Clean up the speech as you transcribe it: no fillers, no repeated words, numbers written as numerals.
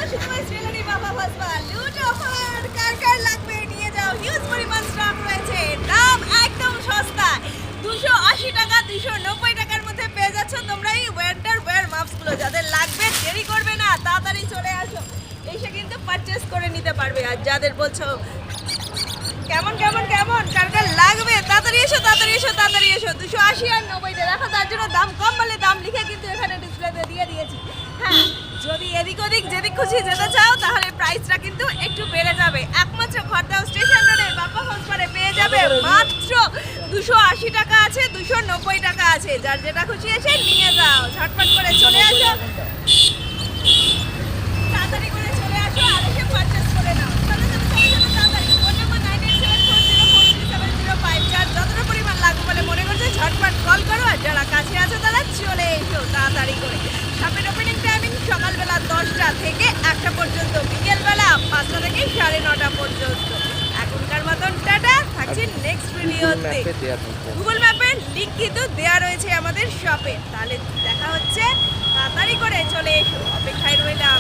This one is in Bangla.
কাশিনাবাই জুয়েলারি বাবা ভাসবা লুট অফার কার কার লাগবে নিয়ে যাও হিউজ পরিমাণ স্টক রয়েছে দাম একদম সস্তা 280 টাকা 290 টাকার মধ্যে পেয়ে যাচ্ছ তোমরা এই ওয়ান্ডার ওয়্যার মাপসগুলো যাদের লাগবে দেরি করবে না তাড়াতাড়ি চলে আসো এসে কিন্তু পারচেজ করে নিতে পারবে আর যাদের বলছো কেমন কেমন কেমন কার কার লাগবে তাড়াতাড়ি এসো 280 আর 90 দেখো তার জন্য দাম কম বলে দাম লিখে কিন্তু এখানে ডিসপ্লেতে দিয়ে দিয়েছি হ্যাঁ যদি এদিক ওদিক যেদিক খুশি যেতে চাও তাহলে প্রাইসটা কিন্তু একটু বেড়ে যাবে একমাত্র খড়দাও স্টেশন রোডে বাপ্পা হোলসেলে পেয়ে যাবে মাত্র 280 টাকা আছে 290 টাকা আছে যার যেটা খুশি এসে নিয়ে যাও ঝটপট করে চলে আসো তাড়াতাড়ি করে চলে আসো আর এসে পারচেজ করে নাও তাড়াতাড়ি ফোন নাম্বার 9874043705 যার যতটা পরিমাণ লাগবে বলে মনে করছে ঝটপট কল করো আর যারা কাছে আছে তারা চলে এসো তাড়াতাড়ি করে শপের ওপেনিং টাইমিং সকালবেলা 10টা থেকে 1টা পর্যন্ত বিকেলবেলা 5টা থেকে 9:30 পর্যন্ত এখনকার মতন টাটা থাকছি নেক্সট ভিডিওতে গুগল ম্যাপের লিংক কিন্তু দেওয়া রয়েছে আমাদের শপে তাহলে দেখা হচ্ছে তাড়াতাড়ি করে চলে এসো অপেক্ষায় রইলাম